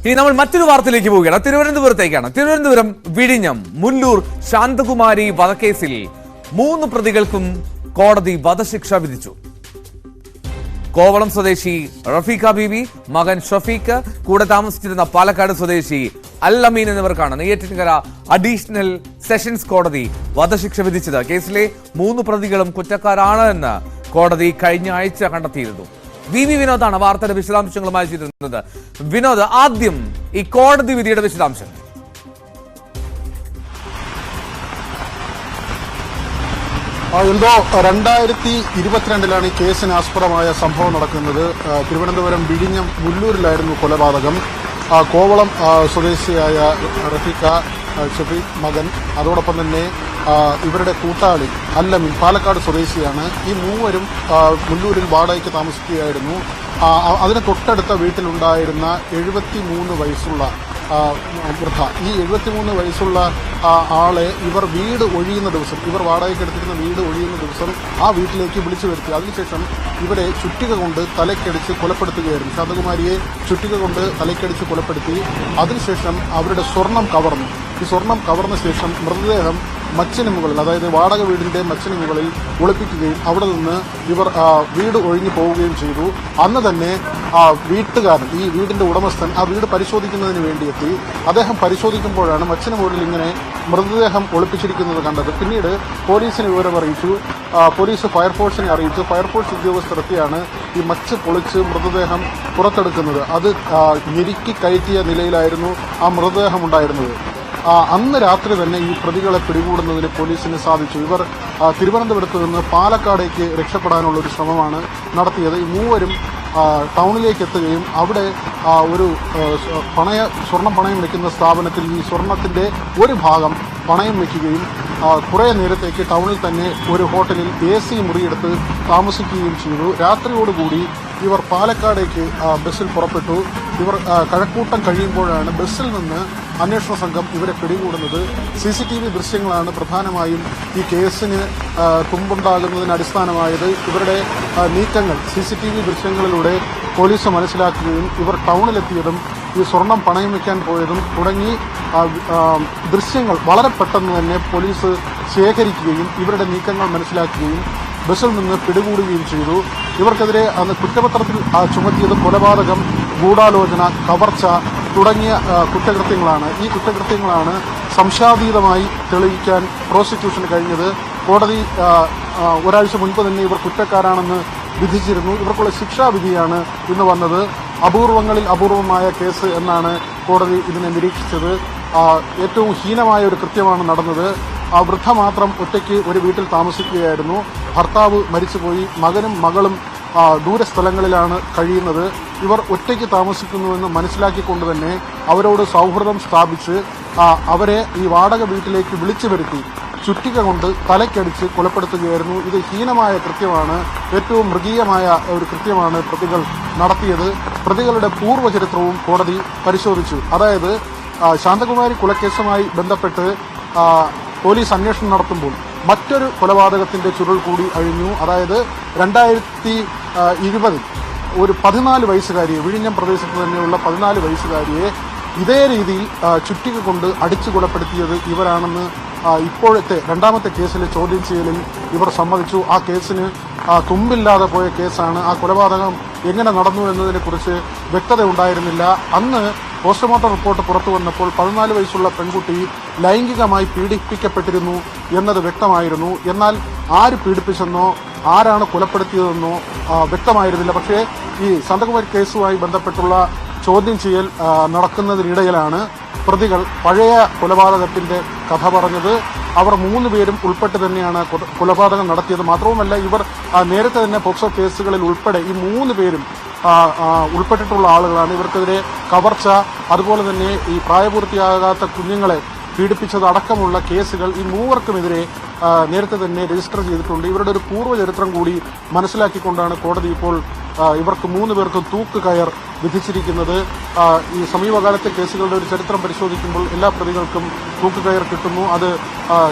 ഇനി നമ്മൾ മറ്റൊരു വാർത്തയിലേക്ക് പോവുകയാണ്. തിരുവനന്തപുരത്തേക്കാണ്. തിരുവനന്തപുരം വിഴിഞ്ഞം മുല്ലൂർ ശാന്തകുമാരി വധക്കേസിൽ 3 പ്രതികൾക്കും കോടതി വധശിക്ഷ വിധിച്ചു. കോവളം സ്വദേശി റഫീഖ ബീവി, മകൻ ഷഫീഖ്, കൂടെ താമസിച്ചിരുന്ന പാലക്കാട് സ്വദേശി അൽ അമീൻ എന്നിവർക്കാണ് നെയ്യാറ്റിൻകര അഡീഷണൽ സെഷൻസ് കോടതി വധശിക്ഷ വിധിച്ചത്. കേസിലെ 3 പ്രതികളും കുറ്റക്കാരാണ് എന്ന് കോടതി കഴിഞ്ഞ ആഴ്ച കണ്ടെത്തിയിരുന്നു. വി വിനോദാണ് വാർത്തയുടെ വിശദാംശങ്ങളുമായി ചേരുന്നത്. വിനോദ്, ആദ്യം ഈ കോടതി വിധിയുടെ വിശദാംശങ്ങൾ. എന്തോ 2022 ഈ കേസിന് ആസ്പദമായ സംഭവം നടക്കുന്നത്. തിരുവനന്തപുരം വിഴിഞ്ഞം മുല്ലൂരിലായിരുന്നു കൊലപാതകം. കോവളം സ്വദേശിയായ റഫീഖ, ഷഫീഖ് മകൻ, അതോടൊപ്പം തന്നെ ഇവരുടെ കൂട്ടാളി അല്ലമീൻ പാലക്കാട് സ്വദേശിയാണ്. ഈ 3 മുല്ലൂരിൽ വാടകയ്ക്ക് താമസിക്കുകയായിരുന്നു. അതിന് തൊട്ടടുത്ത വീട്ടിലുണ്ടായിരുന്ന 73 വയസ്സുള്ള വൃദ്ധ. ഈ 73 വയസ്സുള്ള ആളെ ഇവർ വീട് ഒഴിയുന്ന ദിവസം, ഇവർ വാടകയ്ക്ക് എടുത്തിരുന്ന വീട് ഒഴിയുന്ന ദിവസം ആ വീട്ടിലേക്ക് വിളിച്ചു വരുത്തി. അതിനുശേഷം ഇവരെ ചുറ്റിക കൊണ്ട് തലക്കടിച്ച് കൊലപ്പെടുത്തുകയായിരുന്നു. ശാന്തകുമാരിയെ ചുറ്റിക കൊണ്ട് തലക്കടിച്ച് കൊലപ്പെടുത്തി. അതിനുശേഷം അവരുടെ സ്വർണം കവർന്നു. ഈ സ്വർണം കവർന്ന ശേഷം മൃതദേഹം മച്ചിന് മുകളിൽ, അതായത് വാടക വീടിന്റെ മച്ചിന് മുകളിൽ ഒളിപ്പിക്കുകയും അവിടെ നിന്ന് ഇവർ വീട് ഒഴിഞ്ഞു പോവുകയും ചെയ്തു. അന്ന് തന്നെ വീട്ടുകാരൻ, ഈ വീടിന്റെ ഉടമസ്ഥൻ, ആ വീട് പരിശോധിക്കുന്നതിന് വേണ്ടി എത്തി. അദ്ദേഹം പരിശോധിക്കുമ്പോഴാണ് മച്ചിന് മുകളിൽ ഇങ്ങനെ മൃതദേഹം ഒളിപ്പിച്ചിരിക്കുന്നത് കണ്ടത്. പിന്നീട് പോലീസിന് വിവരം അറിയിച്ചു. പോലീസ് ഫയർഫോഴ്സിനെ അറിയിച്ചു. ഫയർഫോഴ്സ് ഉദ്യോഗസ്ഥർ എത്തിയാണ് ഈ മച്ച് പൊളിച്ച് മൃതദേഹം പുറത്തെടുക്കുന്നത്. അത് ഞെരുക്കി കയറ്റിയ നിലയിലായിരുന്നു ആ മൃതദേഹം ഉണ്ടായിരുന്നത്. അന്ന് രാത്രി തന്നെ ഈ പ്രതികളെ പിടികൂടുന്നതിന് പോലീസിന് സാധിച്ചു. ഇവർ തിരുവനന്തപുരത്ത് നിന്ന് പാലക്കാടേക്ക് രക്ഷപ്പെടാനുള്ള ഒരു ശ്രമമാണ് നടത്തിയത്. ഈ 3 ടൗണിലേക്ക് എത്തുകയും അവിടെ ഒരു സ്വർണം പണയം വയ്ക്കുന്ന സ്ഥാപനത്തിൽ ഈ സ്വർണത്തിന്റെ ഒരു ഭാഗം പണയം വയ്ക്കുകയും കുറേ നേരത്തേക്ക് ടൗണിൽ തന്നെ ഒരു ഹോട്ടലിൽ AC മുറിയെടുത്ത് താമസിക്കുകയും ചെയ്തു. രാത്രിയോടുകൂടി ഇവർ പാലക്കാടേക്ക് ബസ്സിൽ പുറപ്പെട്ടു. ഇവർ കഴക്കൂട്ടം കഴിയുമ്പോഴാണ് ബസ്സിൽ നിന്ന് അന്വേഷണ സംഘം ഇവരെ പിടികൂടുന്നത്. CCTV ദൃശ്യങ്ങളാണ് പ്രധാനമായും ഈ കേസിന് തുമ്പുണ്ടാകുന്നതിന് അടിസ്ഥാനമായത്. ഇവരുടെ നീക്കങ്ങൾ CCTV ദൃശ്യങ്ങളിലൂടെ പോലീസ് മനസ്സിലാക്കുകയും ഇവർ ടൗണിലെത്തിയതും ഈ സ്വർണം പണയം വയ്ക്കാൻ പോയതും തുടങ്ങി ദൃശ്യങ്ങൾ വളരെ പെട്ടെന്ന് തന്നെ പോലീസ് ശേഖരിക്കുകയും ഇവരുടെ നീക്കങ്ങൾ മനസ്സിലാക്കുകയും ബസ്സിൽ നിന്ന് പിടികൂടുകയും ചെയ്തു. ഇവർക്കെതിരെ അന്ന് കുറ്റപത്രത്തിൽ ചുമത്തിയത് കൊലപാതകം, ഗൂഢാലോചന, കവർച്ച തുടങ്ങിയ കുറ്റകൃത്യങ്ങളാണ്. ഈ കുറ്റകൃത്യങ്ങളാണ് സംശയാതീതമായി തെളിയിക്കാൻ പ്രോസിക്യൂഷന് കഴിഞ്ഞത്. കോടതി ഒരാഴ്ച മുൻപ് തന്നെ ഇവർ കുറ്റക്കാരാണെന്ന് വിധിച്ചിരുന്നു. ഇവർക്കുള്ള ശിക്ഷാവിധിയാണ് ഇന്ന് വന്നത്. അപൂർവങ്ങളിൽ അപൂർവമായ കേസ് എന്നാണ് കോടതി ഇതിനെ നിരീക്ഷിച്ചത്. ഏറ്റവും ഹീനമായ ഒരു കൃത്യമാണ് നടന്നത്. ആ വൃദ്ധ മാത്രം ഒറ്റയ്ക്ക് ഒരു വീട്ടിൽ താമസിക്കുകയായിരുന്നു. ഭർത്താവ് മരിച്ചുപോയി. മകനും മകളും ദൂരസ്ഥലങ്ങളിലാണ് കഴിയുന്നത്. ഇവർ ഒറ്റയ്ക്ക് താമസിക്കുന്നുവെന്ന് മനസ്സിലാക്കിക്കൊണ്ട് തന്നെ അവരോട് സൗഹൃദം സ്ഥാപിച്ച് അവരെ ഈ വാടക വീട്ടിലേക്ക് വിളിച്ചു വരുത്തി ചുറ്റിക കൊണ്ട് തലക്കടിച്ച് കൊലപ്പെടുത്തുകയായിരുന്നു. ഇത് ഹീനമായ കൃത്യമാണ്. ഏറ്റവും മൃഗീയമായ ഒരു കൃത്യമാണ് പ്രതികൾ നടത്തിയത്. പ്രതികളുടെ പൂർവ്വചരിത്രവും കോടതി പരിശോധിച്ചു. അതായത് ശാന്തകുമാരി കൊലക്കേസുമായി ബന്ധപ്പെട്ട് പോലീസ് അന്വേഷണം നടത്തുമ്പോൾ മറ്റൊരു കൊലപാതകത്തിന്റെ ചുരുൾ കൂടി അഴിഞ്ഞു. അതായത് 2020 ഒരു 14 വയസ്സുകാരിയെ, വിഴിഞ്ഞം പ്രദേശത്ത് തന്നെയുള്ള 14 വയസ്സുകാരിയെ ഇതേ രീതിയിൽ ചുറ്റിക കൊണ്ട് അടിച്ചു കൊലപ്പെടുത്തിയത് ഇവരാണെന്ന് ഇപ്പോഴത്തെ 2ാമത്തെ കേസിലെ ചോദ്യം ചെയ്യലിൽ ഇവർ സമ്മതിച്ചു. ആ കേസിന് തുമ്പില്ലാതെ പോയ കേസാണ്. ആ കൊലപാതകം എങ്ങനെ നടന്നു എന്നതിനെക്കുറിച്ച് വ്യക്തത ഉണ്ടായിരുന്നില്ല. അന്ന് പോസ്റ്റ്മോർട്ടം റിപ്പോർട്ട് പുറത്തു വന്നപ്പോൾ 14 വയസ്സുള്ള പെൺകുട്ടി ലൈംഗികമായി പീഡിപ്പിക്കപ്പെട്ടിരുന്നു എന്നത് വ്യക്തമായിരുന്നു. എന്നാൽ ആര് പീഡിപ്പിച്ചെന്നോ ആരാണ് കൊലപ്പെടുത്തിയതെന്നോ വ്യക്തമായിരുന്നില്ല. പക്ഷേ ഈ ശാന്തകുമാരി കേസുമായി ബന്ധപ്പെട്ടുള്ള ചോദ്യം ചെയ്യൽ നടക്കുന്നതിനിടയിലാണ് പ്രതികൾ പഴയ കൊലപാതകത്തിന്റെ കഥ പറഞ്ഞത്. അവർ 3 പേരും ഉൾപ്പെട്ട് തന്നെയാണ് കൊലപാതകം നടത്തിയത്. മാത്രവുമല്ല, ഇവർ നേരത്തെ തന്നെ പോക്സോ കേസുകളിൽ ഉൾപ്പെടെ ഈ 3 പേരും ഉൾപ്പെട്ടിട്ടുള്ള ആളുകളാണ്. ഇവർക്കെതിരെ കവർച്ച, അതുപോലെ തന്നെ ഈ പ്രായപൂർത്തിയാകാത്ത കുഞ്ഞുങ്ങളെ പീഡിപ്പിച്ചത് അടക്കമുള്ള കേസുകൾ ഈ 3 നേരത്തെ തന്നെ രജിസ്റ്റർ ചെയ്തിട്ടുണ്ട്. ഇവരുടെ ഒരു പൂർവ്വചരിത്രം കൂടി മനസ്സിലാക്കിക്കൊണ്ടാണ് കോടതി ഇപ്പോൾ ഇവർക്ക് 3 പേർക്കും തൂക്കുകയർ വിധിച്ചിരിക്കുന്നത്. ഈ സമീപകാലത്തെ കേസുകളുടെ ഒരു ചരിത്രം പരിശോധിക്കുമ്പോൾ എല്ലാ പ്രതികൾക്കും തൂക്കുകയർ കിട്ടുന്നു. അത്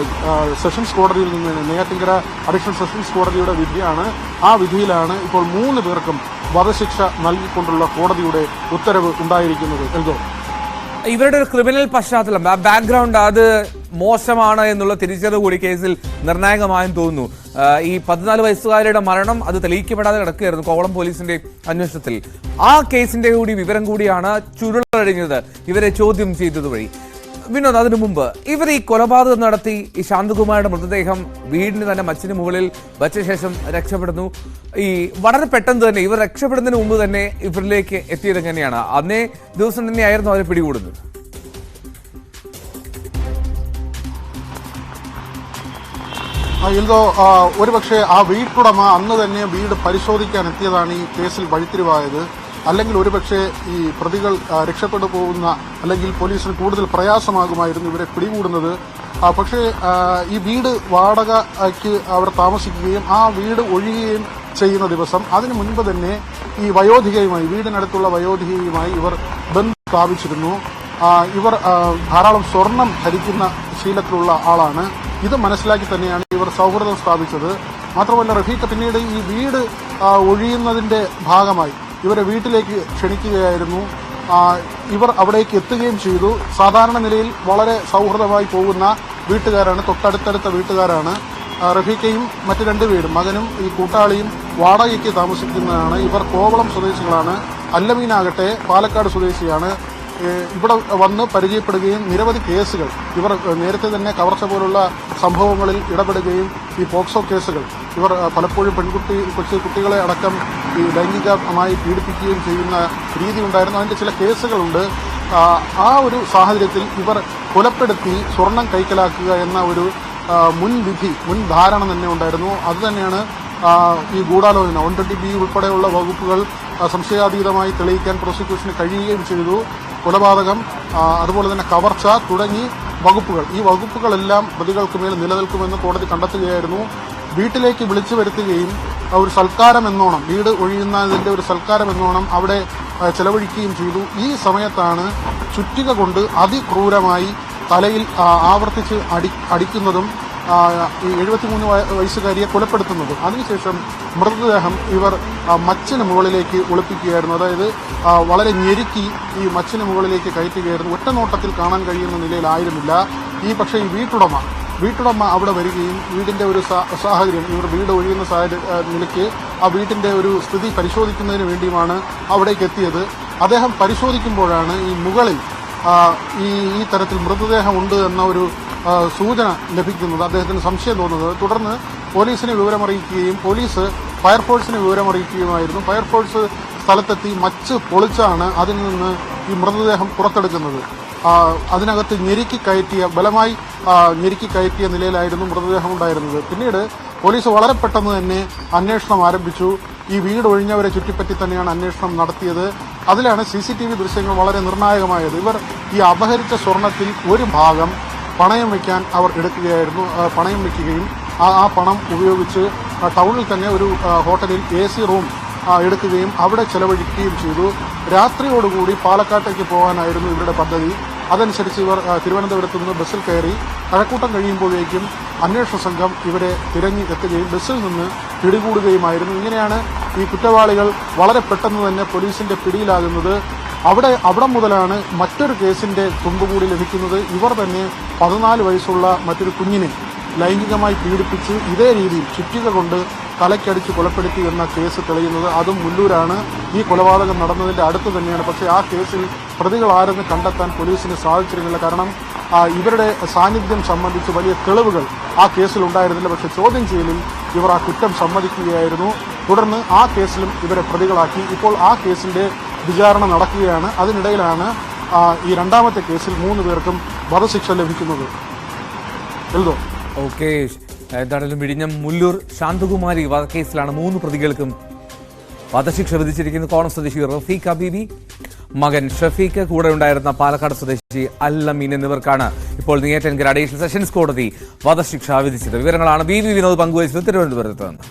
സെഷൻസ് കോടതിയിൽ നിന്ന്, നെയ്യാറ്റിൻകര അഡീഷണൽ സെഷൻസ് കോടതിയുടെ വിധിയാണ്. ആ വിധിയിലാണ് ഇപ്പോൾ 3 പേർക്കും വധശിക്ഷ നൽകിക്കൊണ്ടുള്ള കോടതിയുടെ ഉത്തരവ് ഉണ്ടായിരിക്കുന്നത്. എൽദോ. ഇവരുടെ ഒരു ക്രിമിനൽ പശ്ചാത്തലം, ബാക്ക്ഗ്രൗണ്ട് അത് മോശമാണ് എന്നുള്ള തിരിച്ചറിവ് കൂടി കേസിൽ നിർണായകമായെന്ന് തോന്നുന്നു. ഈ 14 വയസ്സുകാരുടെ മരണം അത് തെളിയിക്കപ്പെടാതെ കിടക്കുകയായിരുന്നു കോവളം പോലീസിന്റെ അന്വേഷണത്തിൽ. ആ കേസിന്റെ കൂടി വിവരം കൂടിയാണ് ചുരുളഴിഞ്ഞത് ഇവരെ ചോദ്യം ചെയ്തത് വഴി. വിനോദ്, അതിനു മുമ്പ് ഇവർ ഈ കൊലപാതകം നടത്തി ഈ ശാന്തകുമാരുടെ മൃതദേഹം വീടിന് തന്നെ മച്ചിന് മുകളിൽ വച്ച ശേഷം രക്ഷപ്പെടുന്നു. ഈ വളരെ പെട്ടെന്ന് തന്നെ ഇവർ രക്ഷപ്പെടുന്നതിന് മുമ്പ് തന്നെ ഇവരിലേക്ക് എത്തിയത് എങ്ങനെയാണ്? അന്നേ ദിവസം തന്നെയായിരുന്നു അവരെ പിടികൂടുന്നത്. എന്തോ ഒരുപക്ഷെ ആ വീട്ടുടമ അന്ന് തന്നെ വീട് പരിശോധിക്കാൻ എത്തിയതാണ് ഈ കേസിൽ വഴിത്തിരിവായത്. അല്ലെങ്കിൽ ഒരുപക്ഷെ ഈ പ്രതികൾ രക്ഷപ്പെട്ടു പോകുന്ന അല്ലെങ്കിൽ പോലീസിന് കൂടുതൽ പ്രയാസമാകുമായിരുന്നു ഇവരെ പിടികൂടുന്നത്. പക്ഷേ ഈ വീട് വാടകയ്ക്ക് അവർ താമസിക്കുകയും ആ വീട് ഒഴിയുകയും ചെയ്യുന്ന ദിവസം അതിനു മുൻപ് തന്നെ ഈ വയോധികയുമായി വീടിനടുത്തുള്ള വയോധികയുമായി ഇവർ ബന്ധം സ്ഥാപിച്ചിരുന്നു. ഇവർ ധാരാളം സ്വർണം ധരിക്കുന്ന ശീലത്തിലുള്ള ആളാണ്. ഇത് മനസ്സിലാക്കി തന്നെയാണ് ഇവർ സൗഹൃദം സ്ഥാപിച്ചത്. മാത്രമല്ല റഫീഖ പിന്നീട് ഈ വീട് ഒഴിയുന്നതിന്റെ ഭാഗമായി ഇവരെ വീട്ടിലേക്ക് ക്ഷണിക്കുകയായിരുന്നു. ഇവർ അവിടേക്ക് എത്തുകയും ചെയ്തു. സാധാരണ നിലയിൽ വളരെ സൗഹൃദമായി പോകുന്ന വീട്ടുകാരാണ്, തൊട്ടടുത്തടുത്ത വീട്ടുകാരാണ്. റഫീഖയും മറ്റു 2 വീടും മകനും ഈ കൂട്ടാളിയും വാടകയ്ക്ക് താമസിക്കുന്നതാണ്. ഇവർ കോവളം സ്വദേശികളാണ്. അല്ലമീനാകട്ടെ പാലക്കാട് സ്വദേശിയാണ്. ഇവിടെ വന്ന് പരിചയപ്പെടുകയും നിരവധി കേസുകൾ ഇവർ നേരത്തെ തന്നെ കവർച്ച പോലുള്ള സംഭവങ്ങളിൽ ഇടപെടുകയും ഈ പോക്സോ കേസുകൾ ഇവർ പലപ്പോഴും കൊച്ചു കുട്ടികളെ അടക്കം ഈ ലൈംഗികമായി പീഡിപ്പിക്കുകയും ചെയ്യുന്ന രീതി ഉണ്ടായിരുന്നു. അതിന്റെ ചില കേസുകളുണ്ട്. ആ ഒരു സാഹചര്യത്തിൽ ഇവർ കൊലപ്പെടുത്തി സ്വർണം കൈക്കലാക്കുക എന്ന ഒരു മുൻ ധാരണ തന്നെ ഉണ്ടായിരുന്നു. അതുതന്നെയാണ് ഈ ഗൂഢാലോചന 120B ഉൾപ്പെടെയുള്ള വകുപ്പുകൾ സംശയാതീതമായി തെളിയിക്കാൻ പ്രോസിക്യൂഷന് കഴിയുകയും ചെയ്തു. കൊലപാതകം, അതുപോലെ തന്നെ കവർച്ച തുടങ്ങി വകുപ്പുകൾ, ഈ വകുപ്പുകളെല്ലാം പ്രതികൾക്ക് മേൽ നിലനിൽക്കുമെന്ന് കോടതി കണ്ടെത്തുകയായിരുന്നു. വീട്ടിലേക്ക് വിളിച്ചു വരുത്തുകയും ഒരു സൽക്കാരം എന്നോണം, വീട് ഒഴിയുന്നതിന്റെ ഒരു സൽക്കാരം എന്നോണം അവിടെ ചെലവഴിക്കുകയും ചെയ്തു. ഈ സമയത്താണ് ചുറ്റിക കൊണ്ട് അതിക്രൂരമായി തലയിൽ ആവർത്തിച്ച് അടിക്കുന്നതും ഈ 73 വയസ്സുകാരിയെ കൊലപ്പെടുത്തുന്നതും. അതിനുശേഷം മൃതദേഹം ഇവർ മച്ചിന് മുകളിലേക്ക് ഒളിപ്പിക്കുകയായിരുന്നു. അതായത് വളരെ ഞെരുക്കി ഈ മച്ചിന് മുകളിലേക്ക് കയറ്റുകയായിരുന്നു. ഒറ്റ നോട്ടത്തിൽ കാണാൻ കഴിയുന്ന നിലയിലായിരുന്നില്ല. പക്ഷേ ഈ വീട്ടുടമ അവിടെ വരികയും വീടിന്റെ ഒരു സാഹചര്യം, ഇവർ വീട് ഒഴിയുന്ന നിലയ്ക്ക് ആ വീട്ടിന്റെ ഒരു സ്ഥിതി പരിശോധിക്കുന്നതിന് വേണ്ടിയുമാണ് അവിടേക്ക് എത്തിയത്. അദ്ദേഹം പരിശോധിക്കുമ്പോഴാണ് ഈ മുകളിൽ ഈ തരത്തിൽ മൃതദേഹം ഉണ്ട് എന്ന ഒരു സൂചന ലഭിക്കുന്നത്. അദ്ദേഹത്തിന് സംശയം തോന്നുന്നത്. തുടർന്ന് പോലീസിനെ വിവരമറിയിക്കുകയും പോലീസ് ഫയർഫോഴ്സിനെ വിവരമറിയിക്കുകയുമായിരുന്നു. ഫയർഫോഴ്സ് സ്ഥലത്തെത്തി മച്ച് പൊളിച്ചാണ് അതിൽ നിന്ന് ഈ മൃതദേഹം പുറത്തെടുക്കുന്നത്. അതിനകത്ത് ബലമായി ഞെരുക്കി കയറ്റിയ നിലയിലായിരുന്നു മൃതദേഹം ഉണ്ടായിരുന്നത്. പിന്നീട് പോലീസ് വളരെ പെട്ടെന്ന് തന്നെ അന്വേഷണം ആരംഭിച്ചു. ഈ വീട് ഒഴിഞ്ഞവരെ ചുറ്റിപ്പറ്റി തന്നെയാണ് അന്വേഷണം നടത്തിയത്. അതിലാണ് CCTV ദൃശ്യങ്ങൾ വളരെ നിർണായകമായത്. ഇവർ ഈ അപഹരിച്ച സ്വർണത്തിൽ ഒരു ഭാഗം പണയം വയ്ക്കാൻ അവർ എടുക്കുകയായിരുന്നു. പണയം വയ്ക്കുകയും ആ പണം ഉപയോഗിച്ച് ടൗണിൽ തന്നെ ഒരു ഹോട്ടലിൽ AC റൂം എടുക്കുകയും അവിടെ ചെലവഴിക്കുകയും ചെയ്തു. രാത്രിയോടുകൂടി പാലക്കാട്ടേക്ക് പോകാനായിരുന്നു ഇവരുടെ പദ്ധതി. അതനുസരിച്ച് ഇവർ തിരുവനന്തപുരത്ത് നിന്ന് ബസ്സിൽ കയറി കഴക്കൂട്ടം കഴിയുമ്പോഴേക്കും അന്വേഷണ സംഘം ഇവരെ തിരഞ്ഞു എത്തുകയും ബസ്സിൽ നിന്ന് പിടികൂടുകയുമായിരുന്നു. ഇങ്ങനെയാണ് ഈ കുറ്റവാളികൾ വളരെ പെട്ടെന്ന് തന്നെ പോലീസിന്റെ പിടിയിലാകുന്നത്. അവിടെ മുതലാണ് മറ്റൊരു കേസിന്റെ തുമ്പുകൂടി ലഭിക്കുന്നത്. ഇവർ തന്നെ 14 വയസ്സുള്ള മറ്റൊരു കുഞ്ഞിനെ ലൈംഗികമായി പീഡിപ്പിച്ച് ഇതേ രീതിയിൽ ചുറ്റിക കൊണ്ട് തലയ്ക്കടിച്ച് കൊലപ്പെടുത്തി എന്ന കേസ് തെളിയുന്നത്. അതും മുല്ലൂരാണ്. ഈ കൊലപാതകം നടന്നതിന്റെ അടുത്ത് തന്നെയാണ്. പക്ഷേ ആ കേസിൽ പ്രതികൾ ആരെന്ന് കണ്ടെത്താൻ പോലീസിന് സാധിച്ചിരുന്നില്ല. കാരണം ഇവരുടെ സാന്നിധ്യം സംബന്ധിച്ച് വലിയ തെളിവുകൾ ആ കേസിൽ ഉണ്ടായിരുന്നില്ല. പക്ഷേ ചോദ്യം ചെയ്യലിൽ ഇവർ ആ കുറ്റം സമ്മതിക്കുകയായിരുന്നു. തുടർന്ന് ആ കേസിലും ഇവരെ പ്രതികളാക്കി. ഇപ്പോൾ ആ കേസിന്റെ വിചാരണ നടക്കുകയാണ്. അതിനിടയിലാണ് ഈ രണ്ടാമത്തെ കേസിൽ 3 പേർക്കും വധശിക്ഷ ലഭിക്കുന്നത്. എൽദോ. ഓക്കെ, എന്തായാലും വിഴിഞ്ഞം മുല്ലൂർ ശാന്തകുമാരി വധക്കേസിലാണ് 3 പ്രതികൾക്കും വധശിക്ഷ വിധിച്ചിരിക്കുന്നത്. കോണം സ്വദേശി റഫീഖ് ഹബീബി, മകൻ ഷഫീഖ്, കൂടെ ഉണ്ടായിരുന്ന പാലക്കാട് സ്വദേശി അല്ലമീൻ എന്നിവർക്കാണ് ഇപ്പോൾ നെയ്യാറ്റിൻകര അഡീഷണൽ സെഷൻസ് കോടതി വധശിക്ഷ വിധിച്ചത്. വിവരങ്ങളാണ് BV വിനോദ് പങ്കുവച്ചത് തിരുവനന്തപുരത്ത് നിന്ന്.